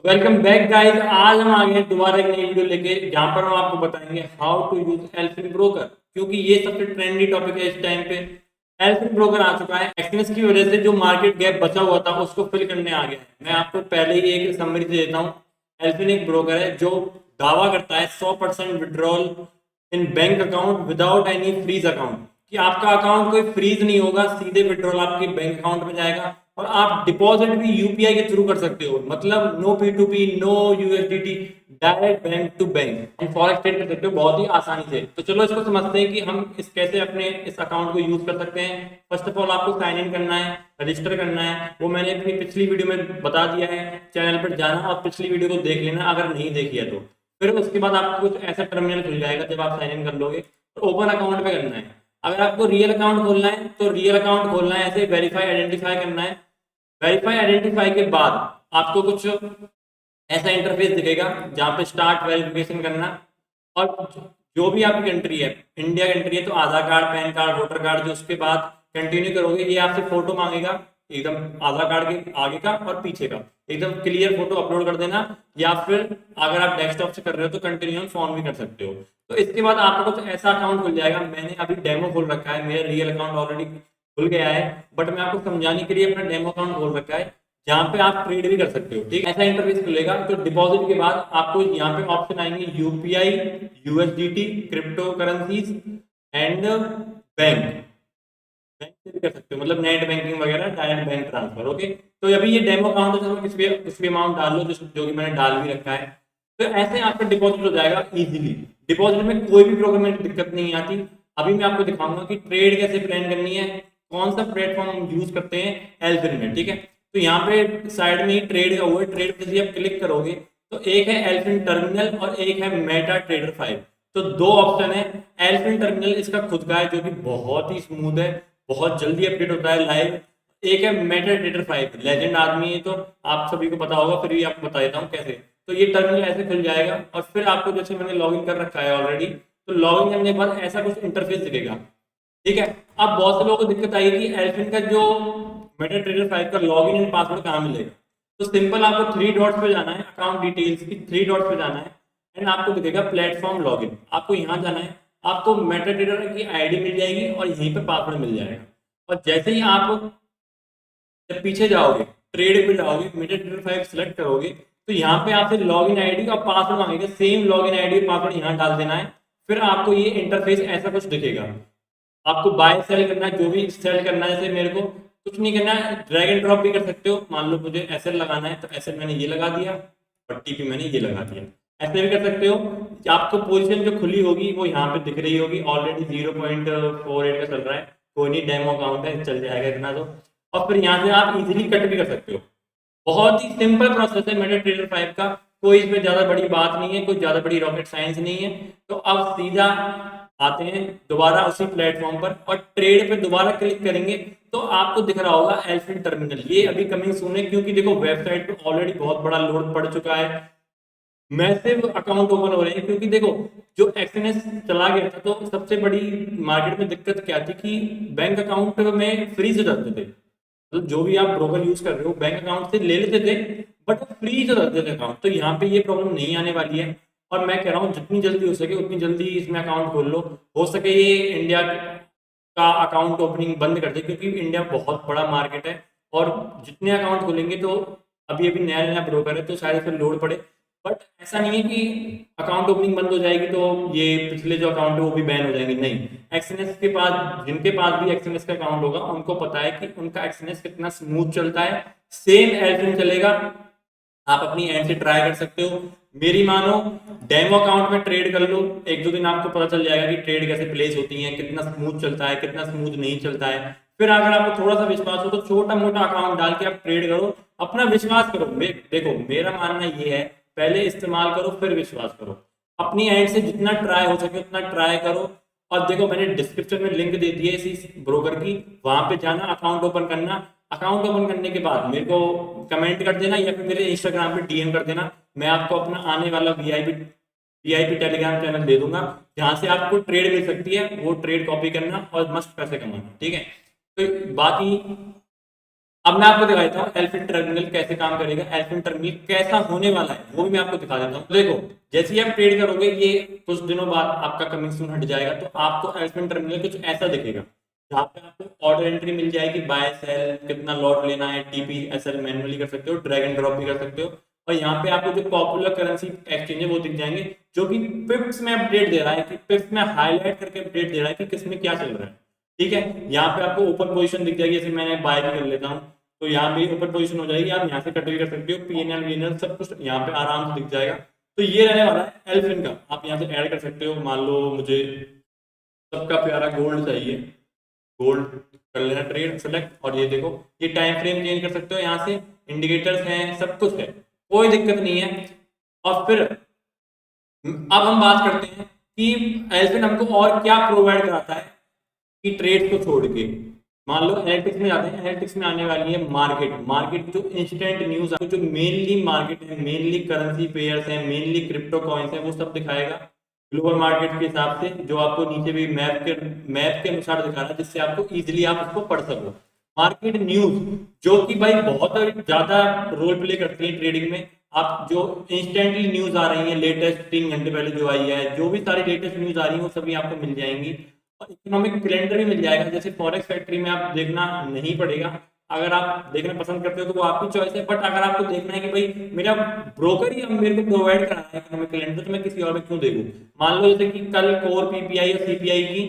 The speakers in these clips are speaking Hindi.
Welcome back guys. आज हम आ गए हैं दोबारा एक नई वीडियो लेके, जहां पर हम आपको बताएंगे हाउ टू यूज एल्फिन ब्रोकर, क्योंकि ये सबसे ट्रेंडी टॉपिक है इस टाइम पे। एल्फिन ब्रोकर आ चुका है, एक्सचेंज की वजह से जो मार्केट गैप बचा हुआ था उसको फिल करने आ गया है। मैं आपको पहले ही एक समरी दे देता हूँ। एल्फिन एक ब्रोकर है जो दावा करता है 100% withdrawal in bank account without any freeze account, कि आपका अकाउंट कोई फ्रीज नहीं होगा, सीधे विड्रॉल आपके बैंक अकाउंट में जाएगा। और आप डिपॉजिट भी यूपीआई के थ्रू कर सकते हो, मतलब no P to P, no USDT, direct bank to bank forex trade कर सकते हो बहुत ही आसानी से। तो चलो इसको समझते हैं कि हम इस कैसे अपने इस अकाउंट को यूज कर सकते हैं। फर्स्ट ऑफ ऑल आपको साइन इन करना है, रजिस्टर करना है, वो मैंने अपनी पिछली वीडियो में बता दिया है। चैनल पर जाना और पिछली वीडियो को देख लेना अगर नहीं देखी है तो। फिर उसके बाद आपको कुछ ऐसा टर्मिनल खुल जाएगा जब आप साइन इन कर लोगे, तो ओपन अकाउंट पे करना है। अगर आपको रियल अकाउंट खोलना है तो रियल अकाउंट खोलना है, ऐसे वेरीफाई आइडेंटिफाई करना है। वेरीफाई आइडेंटिफाई के बाद आपको कुछ ऐसा इंटरफेस दिखेगा जहाँ पे स्टार्ट वेरिफिकेशन करना। और जो भी आपकी कंट्री है, इंडिया कंट्री है तो Aadhaar card, PAN card, voter card, जो उसके बाद कंटिन्यू करोगे ये आपसे फोटो मांगेगा, एकदम आधार कार्ड के आगे का और पीछे का एकदम क्लियर फोटो अपलोड कर देना। या फिर अगर आप डेस्कटॉप से कर रहे हो तो कंटिन्यू ऑन फोन भी कर सकते हो। तो इसके बाद आपका कुछ ऐसा अकाउंट खुल जाएगा। मैंने अभी डेमो खोल रखा है, मेरा रियल अकाउंट ऑलरेडी खुल गया है, बट मैं आपको समझाने के लिए अपना डेमो अकाउंट खोल रखा है जहाँ पे आप ट्रेड भी कर सकते हो। ठीक है, ऐसा इंटरफेस खुलेगा। तो डिपॉजिट के बाद आपको यहाँ पे ऑप्शन आएंगे UPI, USDT, crypto currencies and bank. Bank से भी कर सकते हो, मतलब नेट बैंकिंग वगैरह, डायरेक्ट बैंक ट्रांसफर। ओके, तो अभी ये डेमो अकाउंट है, तो कुछ भी अमाउंट डाल लो जो कि मैंने डाल भी रखा है। तो ऐसे आपका डिपॉजिट हो जाएगा इजीली। डिपॉजिट में कोई भी प्रोग्राम में दिक्कत नहीं आती। अभी मैं आपको दिखाऊंगा कि ट्रेड कैसे प्लान करनी है, कौन सा प्लेटफॉर्म हम यूज करते हैं एल्फिन में। ठीक है, तो यहाँ पे साइड में ही ट्रेड का हुआ है, ट्रेड पे आप क्लिक करोगे तो एक है एल्फिन टर्मिनल और एक है मेटा ट्रेडर 5। तो दो ऑप्शन है। एल्फिन टर्मिनल इसका खुद का है जो कि बहुत ही स्मूथ है, बहुत जल्दी अपडेट होता है लाइव। एक है मेटा ट्रेडर 5, लेजेंड आदमी है तो आप सभी को पता होगा, फिर भी आपको बता देता हूँ कैसे। तो ये टर्मिनल ऐसे खुल जाएगा और फिर आपको, जैसे मैंने लॉगिन कर रखा है ऑलरेडी, तो लॉगिन करने के बाद ऐसा कुछ इंटरफेस दिखेगा। ठीक है, अब बहुत से लोगों को दिक्कत आई कि एल्फिन का जो मेटा ट्रेडर 5 का लॉगिन एंड पासवर्ड कहाँ मिलेगा। तो सिंपल आपको थ्री डॉट्स पे जाना है, अकाउंट डिटेल्स की थ्री डॉट्स पे जाना है एंड आपको दिखेगा प्लेटफॉर्म लॉगिन। आपको यहाँ जाना है, आपको मेटा ट्रेडर की आईडी मिल जाएगी और यहीं पे पासवर्ड मिल जाएगा। और जैसे ही आप जब पीछे जाओगे, ट्रेड पे जाओगे, मेटा ट्रेडर 5 सेलेक्ट करोगे, तो यहाँ पे आपसे लॉगिन आईडी और पासवर्ड मांगेगा। सेम लॉगिन आईडी और पासवर्ड यहाँ डाल देना है। फिर आपको ये इंटरफेस ऐसा कुछ दिखेगा। आपको बाय सेल करना है, जो भी सेल करना है। जैसे मेरे को कुछ नहीं करना है, ड्रैग एंड ड्रॉप भी कर सकते हो। मान लो मुझे एसएल लगाना है तो एसएल मैंने ये लगा दिया और टीपी मैंने ये लगा दिया। ऐसे भी कर सकते हो। आपको पोजीशन जो खुली होगी वो यहाँ पे दिख रही होगी, ऑलरेडी 0.48 का चल रहा है। कोई नहीं, डेमो अकाउंट है, चल जाएगा इतना तो। और फिर यहाँ से आप इजीली कट भी कर सकते हो। बहुत ही सिंपल प्रोसेस है मेटा ट्रेडर 5 का। कोई इसमें ज्यादा बड़ी बात नहीं है, कोई ज्यादा बड़ी रॉकेट साइंस नहीं है। तो अब सीधा आते हैं दोबारा उसी प्लेटफॉर्म पर और ट्रेड पे दोबारा क्लिक करेंगे तो आपको दिख रहा होगा एल्फिन टर्मिनल। ये अभी कमिंग सून है, क्योंकि देखो वेबसाइट पे ऑलरेडी बहुत बड़ा लोड पड़ चुका है, मैसिव अकाउंट ओपन हो रहे हैं। क्योंकि देखो, जो एक्सएनएस चला गया था तो सबसे बड़ी मार्केट में दिक्कत क्या थी कि बैंक अकाउंट में फ्रीज हो जाते थे। तो जो भी आप ब्रोकर यूज कर रहे हो बैंक अकाउंट से ले लेते थे, बट फ्रीज हो जाते थे अकाउंट। तो यहाँ पे ये प्रॉब्लम नहीं आने वाली है। और मैं कह रहा हूँ जितनी जल्दी हो सके उतनी जल्दी इसमें अकाउंट खोल लो। हो सके ये इंडिया का अकाउंट ओपनिंग बंद कर दे, क्योंकि इंडिया बहुत बड़ा मार्केट है और जितने अकाउंट खोलेंगे तो अभी अभी नया नया ब्रोकर है तो शायद इस पर लोड पड़े। बट ऐसा नहीं है कि अकाउंट ओपनिंग बंद हो जाएगी तो ये पिछले जो अकाउंट है वो भी बैन हो जाएंगे, नहीं। एक्सएनएस के पास, जिनके पास भी एक्सएनएस का अकाउंट होगा उनको पता है कि उनका एक्सएनएस कितना स्मूथ चलता है। सेम एल्फिन चलेगा, आप अपनी एंड से ट्राई कर सकते हो। मेरी मानो, डेमो अकाउंट में ट्रेड कर लो, एक दो दिन आपको पता चल जाएगा कि ट्रेड कैसे प्लेस होती है, कितना स्मूथ चलता है, कितना स्मूथ नहीं चलता है। फिर अगर आपको थोड़ा सा विश्वास हो तो छोटा मोटा अकाउंट डाल के आप ट्रेड करो, अपना विश्वास करो। देखो, मेरा मानना ये है, पहले इस्तेमाल करो फिर विश्वास करो। अपनी एंड से जितना ट्राई हो सके उतना ट्राई करो। और देखो, मैंने डिस्क्रिप्शन में लिंक दे दी है इसी ब्रोकर की, वहां पे जाना, अकाउंट ओपन करना। अकाउंट ओपन करने के बाद मेरे को कमेंट कर देना या फिर मेरे इंस्टाग्राम पे डीएम कर देना। मैं आपको अपना आने वाला वीआईपी टेलीग्राम चैनल दे दूंगा, जहां से आपको ट्रेड मिल सकती है। वो ट्रेड कॉपी करना और मस्त पैसे कमाना। ठीक है, तो बाकी अब मैं आपको दिखा देता हूँ एल्फिन टर्मिनल कैसे काम करेगा, एल्फिन टर्मिनल कैसा होने वाला है वो भी मैं आपको दिखा देता हूँ। देखो जैसे ही आप ट्रेड करोगे, ये कुछ दिनों बाद आपका कमिंग सून हट जाएगा, तो आपको एल्फिन टर्मिनल कुछ ऐसा दिखेगा जहाँ पे आपको ऑर्डर एंट्री मिल जाएगी, बाय सेल कितना लॉट लेना है, टीपी एसएल मैनुअली कर सकते हो, ड्रैग एंड ड्रॉप भी कर सकते हो। और यहाँ पे आपको जो पॉपुलर करेंसी एक्सचेंज है वो दिख जाएंगे, जो कि पिप्स में अपडेट दे रहा है, कि पिप्स में हाईलाइट करके अपडेट दे रहा है कि किस में क्या चल रहा है। ठीक है, यहाँ पे आपको ओपन पोजीशन दिख जाएगी, जैसे मैंने बाय भी कर लेता हूँ, तो यहाँ पे ऊपर पोजीशन हो जाएगी, आप यहाँ से कट भी कर सकते हो, पीएनएल वीएनएल सब कुछ यहाँ पे आराम से दिख जाएगा। तो ये रहने वाला है एल्फिन का, आप यहाँ से ऐड कर सकते हो। मान लो मुझे सबका प्यारा गोल्ड चाहिए, गोल्ड कर लेना ट्रेड सेलेक्ट, और ये देखो ये टाइम फ्रेम चेंज कर सकते हो, यहाँ से इंडिकेटर्स हैं, सब कुछ है, कोई दिक्कत नहीं है। और फिर अब हम बात करते हैं कि एल्फिन हमको और क्या प्रोवाइड कराता है, कि ट्रेड को छोड़ के मान लो एनालिटिक्स में जाते हैं। एनालिटिक्स में आने वाली है मार्केट, मार्केट जो इंस्टेंट न्यूज, जो मेनली मार्केट है, मेनली करेंसी पेयर्स हैं, मेनली क्रिप्टो कॉइन्स हैं, वो सब दिखाएगा ग्लोबल मार्केट के हिसाब से, जो आपको नीचे भी मैप के अनुसार दिखा रहा है, जिससे आपको इजीली आप उसको पढ़ सको। मार्केट न्यूज जो कि भाई बहुत ज्यादा रोल प्ले करती है ट्रेडिंग में। आप जो इंस्टेंटली न्यूज आ रही है, लेटेस्ट 3 घंटे पहले जो आई है, जो भी सारी लेटेस्ट न्यूज आ रही है वो सभी आपको मिल जाएंगी। और इकोनॉमिक कैलेंडर भी मिल जाएगा, जैसे फॉरेक्स फैक्ट्री में आप देखना नहीं पड़ेगा, अगर आप देखना पसंद करते हो तो वो आपकी चॉइस है। बट अगर आपको देखना है कि भाई मेरा ब्रोकर ही अब मेरे को प्रोवाइड करा रहा है इकोनॉमिक कैलेंडर, तो मैं किसी और में क्यों देखूं। मान लो जैसे कि कल कोर पीपीआई और सीपीआई की,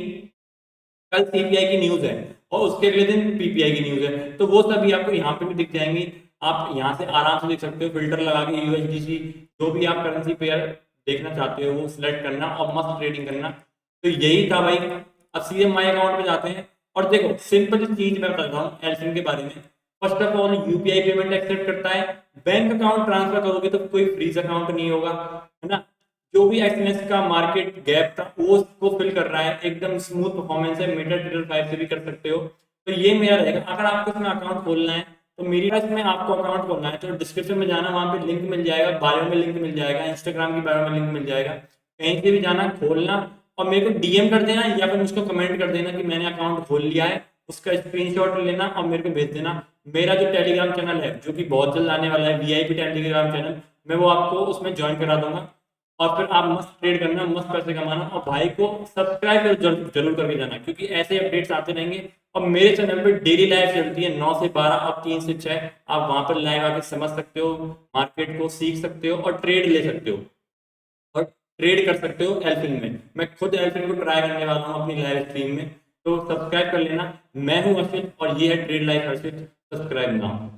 कल सीपीआई की न्यूज है और उसके अगले दिन पीपीआई की न्यूज है, तो वो सभी आपको यहाँ पे भी दिख जाएंगी। आप यहाँ से आराम से देख सकते हो, फिल्टर लगा के यूएसडीसी जो भी आप करेंसी पेयर देखना चाहते हो वो सिलेक्ट करना और मस्त ट्रेडिंग करना। तो यही था भाई। अब सीधे माई अकाउंट पे जाते हैं और देखो सिंपल चीज मैं बताता हूँ एल्फिन के बारे में। First of all UPI payment accept करता है, बैंक अकाउंट ट्रांसफर करोगे तो कोई फ्रीज अकाउंट नहीं होगा, है ना। जो भी एक्सएनएस का मार्केट गैप था वो उसको फिल कर रहा है, एकदम स्मूथ परफॉर्मेंस है, मेटा ट्रेडर 5 से भी कर सकते हो। तो ये मेरा रहेगा। अगर आपको इसमें अकाउंट खोलना है तो मेरी में आपको अकाउंट खोलना है तो डिस्क्रिप्शन में जाना, वहां पे लिंक मिल जाएगा, बायो में लिंक मिल जाएगा, इंस्टाग्राम की बायो में लिंक मिल जाएगा, कहीं से भी जाना खोलना और मेरे को डीएम कर देना या फिर मुझको कमेंट कर देना कि मैंने अकाउंट खोल लिया है, उसका स्क्रीनशॉट लेना और मेरे को भेज देना। मेरा जो टेलीग्राम चैनल है जो कि बहुत जल्द आने वाला है, वीआईपी टेलीग्राम चैनल, मैं वो आपको उसमें ज्वाइन करा दूंगा और फिर आप मस्त ट्रेड करना, मस्त पैसे कमाना। और भाई को सब्सक्राइब जरूर करके जाना, क्योंकि ऐसे अपडेट्स आते रहेंगे। और मेरे चैनल पे डेली लाइव चलती है 9 से 12 और 3 से 6, आप वहां पर लाइव आके समझ सकते हो, मार्केट को सीख सकते हो और ट्रेड ले सकते हो और ट्रेड कर सकते हो एल्फिन में। मैं खुद एल्फिन को ट्राई करने वाला हूँ अपनी लाइव स्ट्रीम में, तो सब्सक्राइब कर लेना। मैं हूँ हर्षित और ये है ट्रेड लाइफ हर्षित, सब्सक्राइब नाउ।